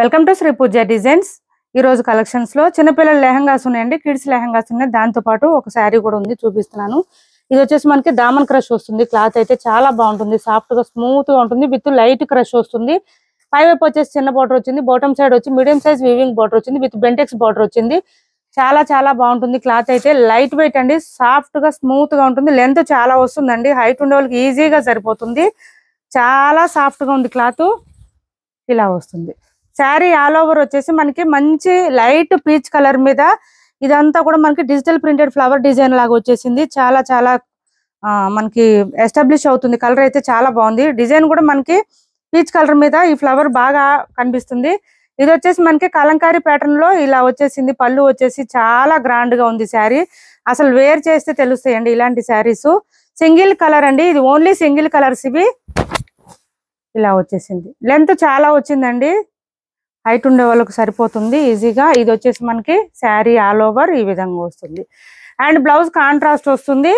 Welcome to Shri Pooja designs. ఈ రోజు collections లో చిన్నపిల్లల లెహంగాస్ ఉన్నాయండి, కిడ్స్ లెహంగాస్ ఉన్నాయి. దాంతో పాటు ఒక శారీ కూడా ఉంది, చూపిస్తున్నాను. ఇది వచ్చేసి మనకి దామన్ క్రష్ వస్తుంది. క్లాత్ అయితే చాలా బాగుంటుంది, సాఫ్ట్ గా స్మూత్ గా ఉంటుంది, విత్ లైట్ క్రష్ వస్తుంది. పై వైపు వచ్చేసి చిన్న బార్డర్ వచ్చింది, బాటమ్ సైడ్ వచ్చి మీడియం సైజ్ వీవింగ్ బార్డర్ వచ్చింది, విత్ బెంటెక్స్ బార్డర్ వచ్చింది. చాలా చాలా బాగుంటుంది. క్లాత్ అయితే లైట్ వెయిట్ అండి, సాఫ్ట్ గా స్మూత్ గా ఉంటుంది. లెంత్ చాలా వస్తుందండి, హైట్ ఉండే వాళ్ళకి ఈజీగా సరిపోతుంది. చాలా సాఫ్ట్ గా ఉంది క్లాత్. ఇలా వస్తుంది శారీ. ఆల్ ఓవర్ వచ్చేసి మనకి మంచి లైట్ పీచ్ కలర్ మీద ఇదంతా కూడా మనకి డిజిటల్ ప్రింటెడ్ ఫ్లవర్ డిజైన్ లాగా వచ్చేసింది. చాలా చాలా మనకి ఎస్టాబ్లిష్ అవుతుంది. కలర్ అయితే చాలా బాగుంది. డిజైన్ కూడా మనకి పీచ్ కలర్ మీద ఈ ఫ్లవర్ బాగా కనిపిస్తుంది. ఇది వచ్చేసి మనకి కలంకారీ ప్యాటర్న్ లో ఇలా వచ్చేసింది. పళ్ళు వచ్చేసి చాలా గ్రాండ్ గా ఉంది శారీ. అసలు వేర్ చేస్తే తెలుస్తాయండి ఇలాంటి శారీస్. సింగిల్ కలర్ అండి, ఇది ఓన్లీ సింగిల్ కలర్స్ ఇవి. ఇలా వచ్చేసింది. లెంత్ చాలా వచ్చిందండి, హైట్ ఉండే వాళ్ళకి సరిపోతుంది ఈజీగా. ఇది వచ్చేసి మనకి శారీ ఆల్ ఓవర్ ఈ విధంగా వస్తుంది. అండ్ బ్లౌజ్ కాంట్రాస్ట్ వస్తుంది.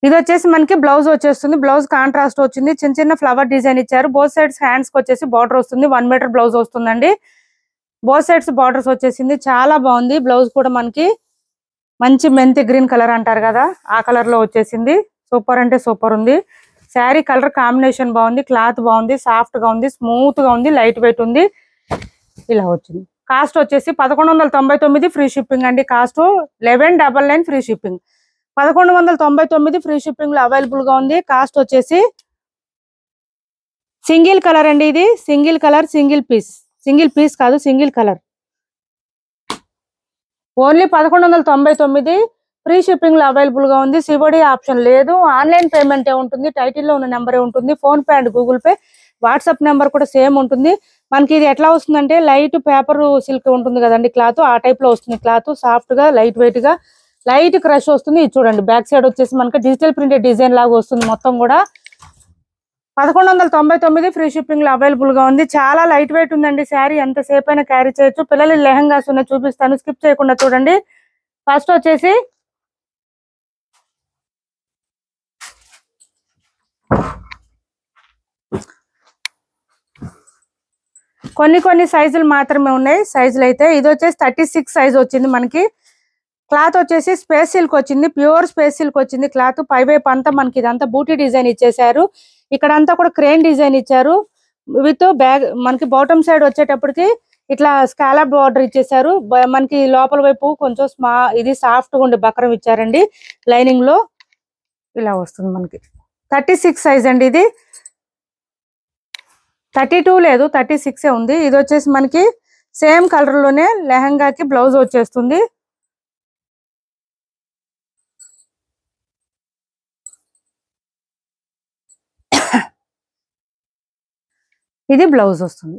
ఇది వచ్చేసి మనకి బ్లౌజ్ వచ్చేస్తుంది. బ్లౌజ్ కాంట్రాస్ట్ వచ్చింది, చిన్న చిన్న ఫ్లవర్ డిజైన్ ఇచ్చారు. బోత్ సైడ్స్ హ్యాండ్స్ కి వచ్చేసి బార్డర్ వస్తుంది. 1 మీటర్ బ్లౌజ్ వస్తుందండి. బోత్ సైడ్స్ బార్డర్స్ వచ్చేసింది. చాలా బాగుంది. బ్లౌజ్ కూడా మనకి మంచి మెంతి గ్రీన్ కలర్ అంటారు కదా, ఆ కలర్ లో వచ్చేసింది. సూపర్ అంటే సూపర్ ఉంది. శారీ కలర్ కాంబినేషన్ బాగుంది, క్లాత్ బాగుంది, సాఫ్ట్ గా ఉంది, స్మూత్ గా ఉంది, లైట్ వెయిట్ ఉంది. ఇలా వచ్చింది. కాస్ట్ వచ్చేసి 1199 ఫ్రీ షిప్పింగ్ అండి. Cost 1199 free shipping. 1199 free shipping లో అవైలబుల్ గా ఉంది. కాస్ట్ వచ్చేసి సింగిల్ కలర్ అండి, ఇది సింగిల్ కలర్, సింగిల్ పీస్ కాదు, single colour. Only 1199 free shipping లో అవైలబుల్ గా ఉంది. సివడి ఆప్షన్ లేదు, ఆన్లైన్ పేమెంట్ ఉంటుంది. టైటిల్లో ఉన్న నెంబరే ఉంటుంది. Phone pay and Google pay, WhatsApp number కూడా సేమ్ ఉంటుంది. మనకి ఇది ఎట్లా వస్తుందంటే లైట్ పేపర్ సిల్క్ ఉంటుంది కదండి క్లాత్, ఆ టైప్ లో వస్తుంది. క్లాత్ సాఫ్ట్ గా లైట్ వెయిట్ గా లైట్ క్రష్ వస్తుంది. ఇది చూడండి, బ్యాక్ సైడ్ వచ్చేసి మనకి డిజిటల్ ప్రింటెడ్ డిజైన్ లాగా వస్తుంది. మొత్తం కూడా 1199 ఫ్రీ షిప్పింగ్ లో అవైలబుల్ గా ఉంది. చాలా లైట్ వెయిట్ ఉందండి శారీ, ఎంతసేపు అయినా క్యారీ చేయొచ్చు. పిల్లలు లెహంగాస్ ఉన్నాయి, చూపిస్తాను, స్కిప్ చేయకుండా చూడండి. ఫస్ట్ వచ్చేసి కొన్ని సైజులు మాత్రమే ఉన్నాయి. సైజులు అయితే ఇది వచ్చేసి 36 సైజ్ వచ్చింది మనకి. క్లాత్ వచ్చేసి స్పేస్ సిల్క్ వచ్చింది, ప్యూర్ స్పేస్ సిల్క్ వచ్చింది. క్లాత్ పై వైపు అంతా మనకి ఇదంతా బూటీ డిజైన్ ఇచ్చేసారు. ఇక్కడ అంతా కూడా క్రేన్ డిజైన్ ఇచ్చారు. విత్ బ్యాగ్ మనకి బాటమ్ సైడ్ వచ్చేటప్పటికి ఇట్లా స్కాలప్ బార్డర్ ఇచ్చేసారు. మనకి లోపల వైపు కొంచెం ఇది సాఫ్ట్ గా ఉండే బక్రం ఇచ్చారండి లైనింగ్ లో. ఇలా వస్తుంది మనకి. 36 సైజ్ అండి ఇది. 32 లేదు, 36 ఉంది. ఇది వచ్చేసి మనకి సేమ్ కలర్ లోనే లెహంగాకి బ్లౌజ్ వచ్చేస్తుంది. ఇది బ్లౌజ్ వస్తుంది.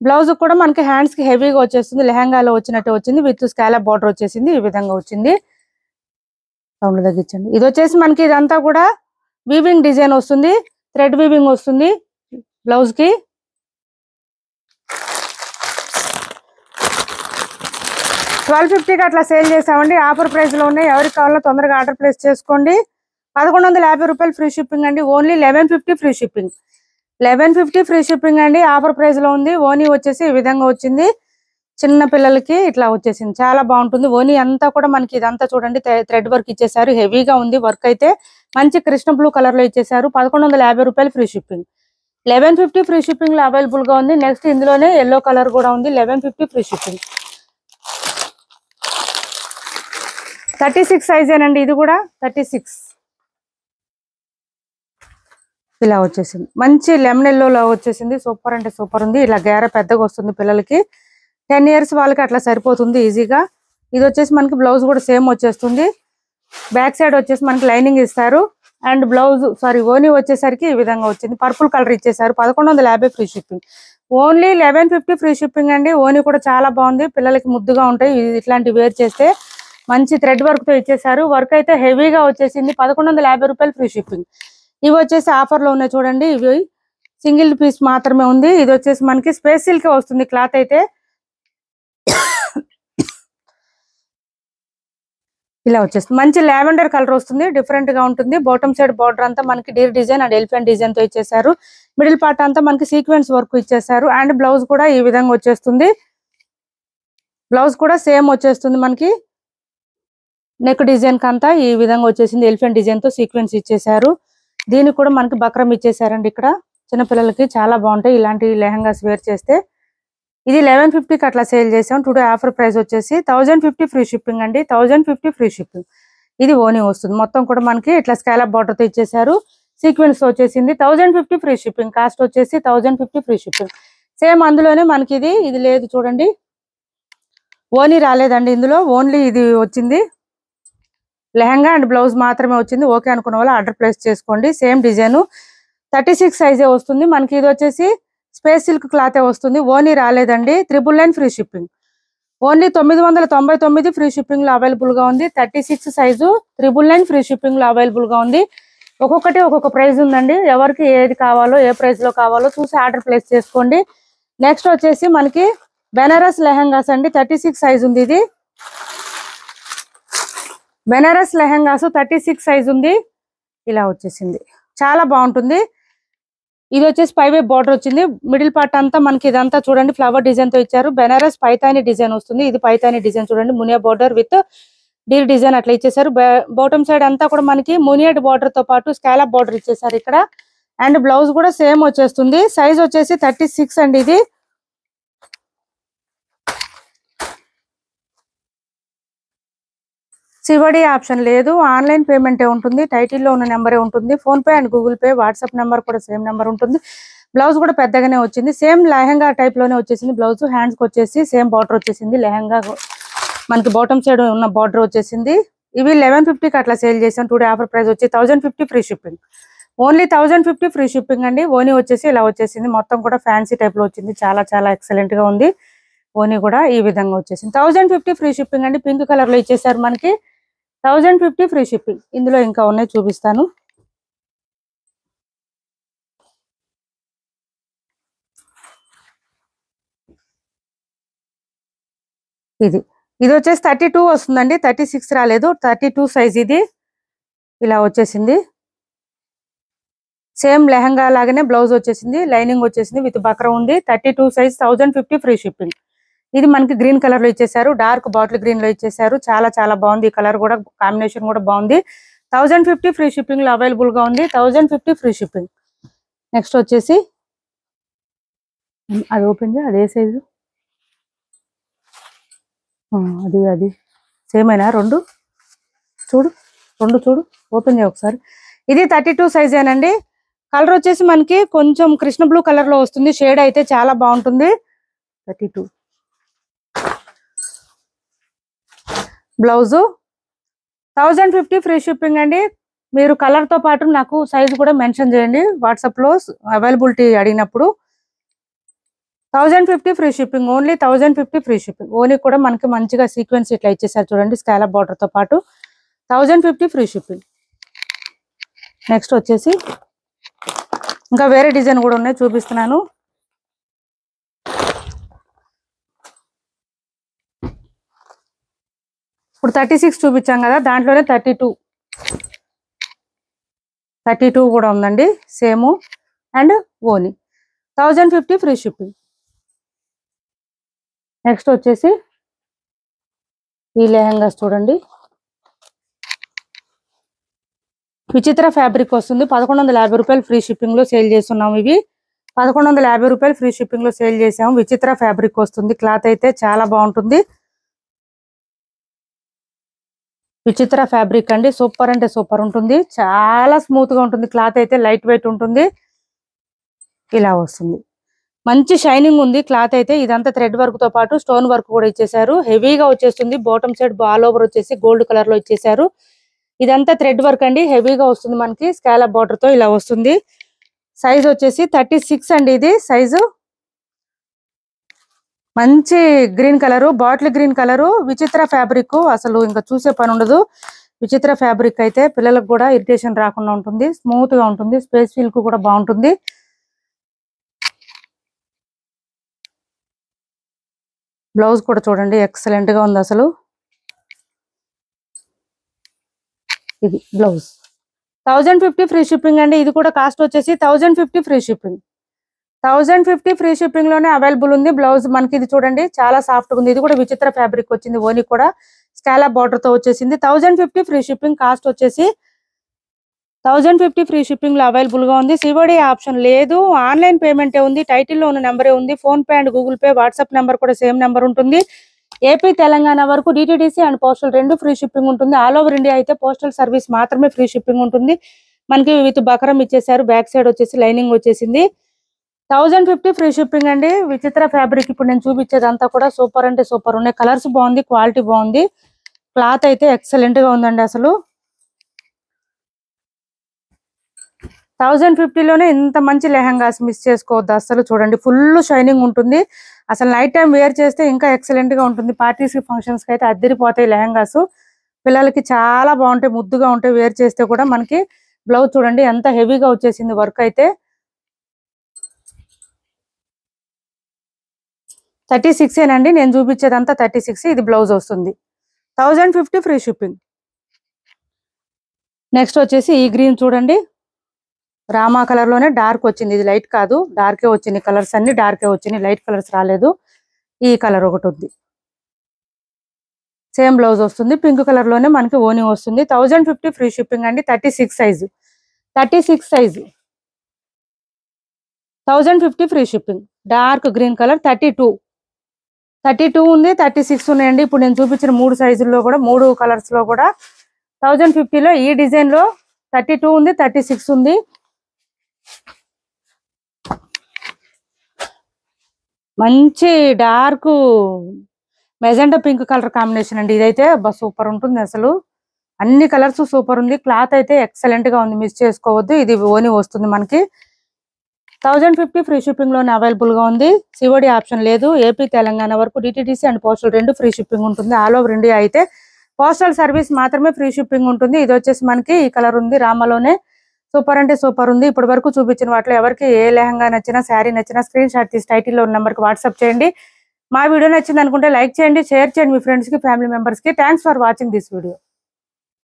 బ్లౌజ్ కూడా మనకి హ్యాండ్స్ కి హెవీగా వచ్చేస్తుంది, లెహంగాలో వచ్చినట్టు వచ్చింది. విత్ స్కాలప్ బార్డర్ వచ్చేసింది, ఈ విధంగా వచ్చింది. సౌండ్ తగ్గించండి. ఇది వచ్చేసి మనకి ఇదంతా కూడా వీవింగ్ డిజైన్ వస్తుంది, థ్రెడ్ వీవింగ్ వస్తుంది బ్లౌజ్ కి. $1250 అట్లా సేల్ చేసామండి. ఆఫర్ ప్రైస్ లో ఉన్నాయి. ఎవరికి కావాలో తొందరగా ఆర్డర్ ప్లేస్ చేసుకోండి. 1150 రూపాయలు ఫ్రీ షిప్పింగ్ అండి. Only 1150 free shipping. 1150 free shipping అండి, ఆఫర్ ప్రైస్ లో ఉంది. ఓనీ వచ్చేసి ఈ విధంగా వచ్చింది. చిన్న పిల్లలకి ఇట్లా వచ్చేసింది, చాలా బాగుంటుంది. ఓనీ అంతా కూడా మనకి ఇదంతా చూడండి థ్రెడ్ వర్క్ ఇచ్చేసారు, హెవీగా ఉంది వర్క్ అయితే. మంచి కృష్ణ బ్లూ కలర్ లో ఇచ్చేసారు. 1150 రూపాయలు ఫ్రీ షిప్పింగ్. 1150 ఫ్రీ షిప్పింగ్ లో అవైలబుల్ గా ఉంది. నెక్స్ట్ ఇందులోనే ఎల్లో కలర్ కూడా ఉంది. 1150 ఫ్రీ షిప్పింగ్. 36 సైజ్ ఏనండి, ఇది కూడా 36. ఇలా వచ్చేసింది, మంచి లెమన్ ఎల్లోలో వచ్చేసింది. సూపర్ అంటే సూపర్ ఉంది. ఇలా గేర పెద్దగా వస్తుంది పిల్లలకి. 10 ఇయర్స్ వాళ్ళకి అట్లా సరిపోతుంది ఈజీగా. ఇది వచ్చేసి మనకి బ్లౌజ్ కూడా సేమ్ వచ్చేస్తుంది. బ్యాక్ సైడ్ వచ్చేసి మనకి లైనింగ్ ఇస్తారు. అండ్ బ్లౌజ్ ఓనీ వచ్చేసరికి ఈ విధంగా వచ్చింది. పర్పుల్ కలర్ ఇచ్చేసారు. 1150 free shipping. Only 1150 free shipping అండి. ఓనీ కూడా చాలా బాగుంది, పిల్లలకి ముద్దుగా ఉంటాయి. ఇట్లాంటి వేర్ చేస్తే మంచి థ్రెడ్ వర్క్ తో ఇచ్చేసారు. వర్క్ అయితే హెవీగా వచ్చేసింది. 1150 రూపాయలు ఫ్రీ షిప్పింగ్. ఇవి వచ్చేసి ఆఫర్ లో ఉన్నాయి చూడండి. ఇవి సింగిల్ పీస్ మాత్రమే ఉంది. ఇది వచ్చేసి మనకి స్పేస్ సిల్క్ వస్తుంది క్లాత్ అయితే. ఇలా వచ్చేస్తుంది. మంచి లావెండర్ కలర్ వస్తుంది, డిఫరెంట్ గా ఉంటుంది. బాటమ్ సైడ్ బార్డర్ అంతా మనకి Deere design and elephant design తో ఇచ్చేసారు. మిడిల్ పార్ట్ అంతా మనకి సీక్వెన్స్ వర్క్ ఇచ్చేసారు. అండ్ బ్లౌజ్ కూడా ఈ విధంగా వచ్చేస్తుంది. బ్లౌజ్ కూడా సేమ్ వచ్చేస్తుంది మనకి. నెక్ డిజైన్ కంతా ఈ విధంగా వచ్చేసింది. ఎలిఫెంట్ డిజైన్ తో సీక్వెన్స్ ఇచ్చేసారు. దీనికి కూడా మనకి బక్రం ఇచ్చేసారండి. ఇక్కడ చిన్నపిల్లలకి చాలా బాగుంటాయి ఇలాంటి లెహంగాస్ వేర్ చేస్తే. ఇది 1150కి అట్లా సేల్ చేసాం. టుడే ఆఫర్ ప్రైస్ వచ్చేసి 1050 ఫ్రీ షిప్పింగ్ అండి. 1050 ఫ్రీ షిప్పింగ్. ఇది ఓనీ వస్తుంది. మొత్తం కూడా మనకి ఇట్లా స్కాలప్ బార్డర్ తో ఇచ్చేసారు. సీక్వెన్స్ వచ్చేసింది. 1050 ఫ్రీ షిప్పింగ్. కాస్ట్ వచ్చేసి 1050 ఫ్రీ షిప్పింగ్. సేమ్ అందులోనే మనకి ఇది లేదు చూడండి, ఓనీ రాలేదండి ఇందులో. ఓన్లీ ఇది వచ్చింది, లెహంగా అండ్ బ్లౌజ్ మాత్రమే వచ్చింది. ఓకే అనుకున్న వాళ్ళు ఆర్డర్ ప్లేస్ చేసుకోండి. సేమ్ డిజైన్ 36 సైజే వస్తుంది మనకి. ఇది వచ్చేసి స్పేస్ సిల్క్ క్లాతే వస్తుంది. ఓనీ రాలేదండి. 999 free shipping. Only 999 free shipping లో అవైలబుల్ గా ఉంది. 36 సైజు 999 ఫ్రీ షిప్పింగ్ లో అవైలబుల్ గా ఉంది. ఒక్కొక్కటి ఒక్కొక్క ప్రైస్ ఉందండి. ఎవరికి ఏది కావాలో ఏ ప్రైస్ లో కావాలో చూసి ఆర్డర్ ప్లేస్ చేసుకోండి. నెక్స్ట్ వచ్చేసి మనకి బెనారస్ లెహంగాస్ అండి. 36 సైజ్ ఉంది. ఇది బెనారస్ లెహంగాస్ 36 సైజ్ ఉంది. ఇలా వచ్చేసింది, చాలా బాగుంటుంది. ఇది వచ్చేసి పైవే బార్డర్ వచ్చింది. మిడిల్ పార్ట్ అంతా మనకి ఇదంతా చూడండి ఫ్లవర్ డిజైన్ తో ఇచ్చారు. బెనారస్ పైతాని డిజైన్ వస్తుంది. ఇది పైతాని డిజైన్ చూడండి, Muniya border with Deere design అట్లా ఇచ్చేసారు. బాటమ్ సైడ్ అంతా కూడా మనకి మునియట్ బార్డర్ తో పాటు స్కాలప్ బార్డర్ ఇచ్చేసారు ఇక్కడ. అండ్ బ్లౌజ్ కూడా సేమ్ వచ్చేస్తుంది. సైజ్ వచ్చేసి 36 అండి. ఇది సివడి ఆప్షన్ లేదు, ఆన్లైన్ పేమెంటే ఉంటుంది. టైటిల్లో ఉన్న నెంబరే ఉంటుంది. Phone pay and Google pay, WhatsApp number కూడా సేమ్ నెంబర్ ఉంటుంది. బ్లౌజ్ కూడా పెద్దగానే వచ్చింది. సేమ్ లెహంగా టైప్ లోనే వచ్చేసింది. బ్లౌజ్ హ్యాండ్స్ కి వచ్చేసి సేమ్ బార్డర్ వచ్చేసింది. లెహంగా మనకి బాటమ్ సైడ్ ఉన్న బార్డర్ వచ్చేసింది. ఇవి 1150కి అట్లా సేల్ చేసాం. టుడే ఆఫర్ ప్రైస్ వచ్చి 1050 free shipping. Only 1050 free shipping అండి. ఓనీ వచ్చేసి ఇలా వచ్చేసింది. మొత్తం కూడా ఫ్యాన్సీ టైప్ లో వచ్చింది. చాలా చాలా ఎక్సలెంట్ గా ఉంది. ఓనీ కూడా ఈ విధంగా వచ్చేసింది. 1050 ఫ్రీ షిప్పింగ్ అండి. పింక్ కలర్ లో ఇచ్చేసారు మనకి. 1050 ఫ్రీ షిప్పింగ్. ఇందులో ఇంకా ఉన్నాయి, చూపిస్తాను. ఇది వచ్చేసి 32 వస్తుందండి. 36 రాలేదు, 32 సైజ్. ఇది ఇలా వచ్చేసింది. సేమ్ లెహంగా లాగానే బ్లౌజ్ వచ్చేసింది, లైనింగ్ వచ్చేసింది, విత్ బక్రా ఉంది. 32 సైజ్, 1050 ఫ్రీ షిప్పింగ్. ఇది మనకి గ్రీన్ కలర్ లో ఇచ్చేసారు. డార్క్ బాటిల్ గ్రీన్ లో ఇచ్చేసారు. చాలా చాలా బాగుంది. ఈ కలర్ కూడా కాంబినేషన్ కూడా బాగుంది. 1050 ఫ్రీ షిప్పింగ్ లో అవైలబుల్ గా ఉంది. 1050 ఫ్రీ షిప్పింగ్. నెక్స్ట్ వచ్చేసి అది ఓపెన్ చేయ, అదే సైజు, అది సేమ్ అయినా రెండు చూడు ఓపెన్ చేయ ఒకసారి. ఇది 32 సైజ్ ఏనండి. కలర్ వచ్చేసి మనకి కొంచెం కృష్ణ బ్లూ కలర్ లో వస్తుంది. షేడ్ అయితే చాలా బాగుంటుంది. 32 బ్లౌజు 1050 ఫ్రీ షిప్పింగ్ అండి. మీరు కలర్ తో పాటు నాకు సైజ్ కూడా మెన్షన్ చేయండి వాట్సాప్ లో అవైలబిలిటీ అడిగినప్పుడు. 1050 free shipping. Only 1050 free shipping. Only కూడా మనకి మంచిగా సీక్వెన్స్ ఇట్లా ఇచ్చేసారు చూడండి, స్కాలప్ బార్డర్ తో పాటు. 1050 ఫ్రీ షిప్పింగ్. నెక్స్ట్ వచ్చేసి ఇంకా వేరే డిజైన్ కూడా ఉన్నాయి, చూపిస్తున్నాను. ఇప్పుడు 36 చూపించాం కదా, దాంట్లోనే 32 కూడా ఉందండి. సేమ్ అండ్ ఓనీ. 1050 ఫ్రీ షిప్పింగ్. నెక్స్ట్ వచ్చేసి ఈ లెహంగాస్ చూడండి, విచిత్ర ఫ్యాబ్రిక్ వస్తుంది. 1150 రూపాయలు ఫ్రీ షిప్పింగ్ లో సేల్ చేస్తున్నాము. ఇవి 1150 రూపాయలు ఫ్రీ షిప్పింగ్ లో సేల్ చేసాము. విచిత్ర ఫ్యాబ్రిక్ వస్తుంది. క్లాత్ అయితే చాలా బాగుంటుంది. విచిత్ర ఫ్యాబ్రిక్ అండి. సూపర్ అంటే సూపర్ ఉంటుంది. చాలా స్మూత్ గా ఉంటుంది. క్లాత్ అయితే లైట్ వెయిట్ ఉంటుంది. ఇలా వస్తుంది. మంచి షైనింగ్ ఉంది క్లాత్ అయితే. ఇదంతా థ్రెడ్ వర్క్ తో పాటు స్టోన్ వర్క్ కూడా ఇచ్చేసారు. హెవీగా వచ్చేస్తుంది. బాటమ్ సైడ్ ఆల్ ఓవర్ వచ్చేసి గోల్డ్ కలర్ లో ఇచ్చేసారు. ఇదంతా థ్రెడ్ వర్క్ అండి. హెవీగా వస్తుంది మనకి. స్కాలప్ బార్డర్ తో ఇలా వస్తుంది. సైజ్ వచ్చేసి 36 అండి. ఇది సైజు మంచి green colour, bottle green colour, విచిత్ర ఫ్యాబ్రిక్. అసలు ఇంకా చూసే పని ఉండదు. విచిత్ర ఫ్యాబ్రిక్ అయితే పిల్లలకు కూడా ఇరిటేషన్ రాకుండా ఉంటుంది. స్మూత్ గా ఉంటుంది. స్పేస్ ఫీల్ కు కూడా బాగుంటుంది. బ్లౌజ్ కూడా చూడండి ఎక్సలెంట్ గా ఉంది. అసలు ఇది బ్లౌజ్ 1050 ఫ్రీ షిప్పింగ్ అండి. ఇది కూడా కాస్ట్ వచ్చేసి 1050 ఫ్రీ షిప్పింగ్. 1050 ఫ్రీ షిప్పింగ్ లోనే అవైలబుల్ ఉంది. బ్లౌజ్ మనకి ఇది చూడండి చాలా సాఫ్ట్ ఉంది. ఇది కూడా విచిత్ర ఫ్యాబ్రిక్ వచ్చింది. ఓని కూడా స్కాలప్ బార్డర్ తో వచ్చేసింది. 1050 ఫ్రీ షిప్పింగ్. కాస్ట్ వచ్చేసి 1050 ఫ్రీ షిప్పింగ్ లో అవైలబుల్ గా ఉంది. సివడి ఆప్షన్ లేదు. ఆన్లైన్ పేమెంట్ ఉంది. టైటిల్ లో ఉన్న నెంబరే ఉంది. Phone pay and Google pay, WhatsApp number కూడా సేమ్ నెంబర్ ఉంటుంది. ఏపీ తెలంగాణ వరకు DTDC and postal 2 free shipping ఉంటుంది. ఆల్ ఓవర్ ఇండియా అయితే పోస్టల్ సర్వీస్ మాత్రమే ఫ్రీ షిప్పింగ్ ఉంటుంది. మనకి విత్ బకరం ఇచ్చేసారు. బ్యాక్ సైడ్ వచ్చేసి లైనింగ్ వచ్చేసింది. 1050 ఫ్రీ షిప్పింగ్ అండి. విచిత్ర ఫ్యాబ్రిక్ ఇప్పుడు నేను చూపించేదంతా కూడా సూపర్ అంటే సూపర్ ఉన్నాయి. కలర్స్ బాగుంది, క్వాలిటీ బాగుంది, క్లాత్ అయితే ఎక్సలెంట్ గా ఉందండి. అసలు 1050 లోనే ఇంత మంచి లెహంగాస్ మిస్ చేసుకోవద్దు అసలు. చూడండి ఫుల్ షైనింగ్ ఉంటుంది. అసలు నైట్ టైం వేర్ చేస్తే ఇంకా ఎక్సలెంట్ గా ఉంటుంది. పార్టీస్ కి, ఫంక్షన్స్ కి అయితే అద్దరిపోతాయి లెహంగాస్. పిల్లలకి చాలా బాగుంటాయి, ముద్దుగా ఉంటాయి వేర్ చేస్తే కూడా. మనకి బ్లౌజ్ చూడండి ఎంత హెవీగా వచ్చేసింది వర్క్ అయితే. 36 ఏనండి నేను చూపించేదంతా 36. ఇది బ్లౌజ్ వస్తుంది. 1050 ఫ్రీ షిప్పింగ్. నెక్స్ట్ వచ్చేసి ఈ గ్రీన్ చూడండి, రామా కలర్ లోనే డార్క్ వచ్చింది. ఇది లైట్ కాదు, డార్కే వచ్చింది. కలర్స్ అన్ని డార్కే వచ్చినాయి, లైట్ కలర్స్ రాలేదు. ఈ కలర్ ఒకటి ఉంది. సేమ్ బ్లౌజ్ వస్తుంది. పింక్ కలర్ లోనే మనకి ఓని వస్తుంది. 1050 ఫ్రీ షిప్పింగ్ అండి. 36 size. 36 size 1050 free shipping. Dark green colour 32 ఉంది, 36 ఉన్నాయండి. ఇప్పుడు నేను చూపించిన 3 సైజుల్లో కూడా, 3 కలర్స్ లో కూడా 1050 లో ఈ డిజైన్ లో 32 ఉంది, 36 ఉంది. మంచి dark magenta pink colour combination అండి. ఇదైతే సూపర్ ఉంటుంది అసలు. అన్ని కలర్స్ సూపర్ ఉంది. క్లాత్ అయితే ఎక్సలెంట్ గా ఉంది, మిస్ చేసుకోవద్దు. ఇది ఓని వస్తుంది మనకి. 1050 ఫ్రీ షిప్పింగ్ లోనే అవైలబుల్ గా ఉంది. సివడి ఆప్షన్ లేదు. ఏపీ తెలంగాణ వరకు DTDC and postal 2 free shipping ఉంటుంది. ఆల్ ఓవర్ ఇండియా అయితే పోస్టల్ సర్వీస్ మాత్రమే ఫ్రీ షిప్పింగ్ ఉంటుంది. ఇది వచ్చేసి మనకి ఈ కలర్ ఉంది, రామాలోనే. సూపర్ అంటే సూపర్ ఉంది. ఇప్పటి వరకు చూపించిన వాటిలో ఎవరికి ఏ లెహంగా నచ్చినా, శారీ నచ్చినా స్క్రీన్ షాట్ తీసి టైటిల్లో ఉన్న నెంబర్కి వాట్సాప్ చేయండి. మా వీడియో నచ్చింది అనుకుంటే లైక్ చేయండి, షేర్ చేయండి మీ ఫ్రెండ్స్ కి, ఫ్యామిలీ మెంబర్స్ కి. Thanks for watching this video.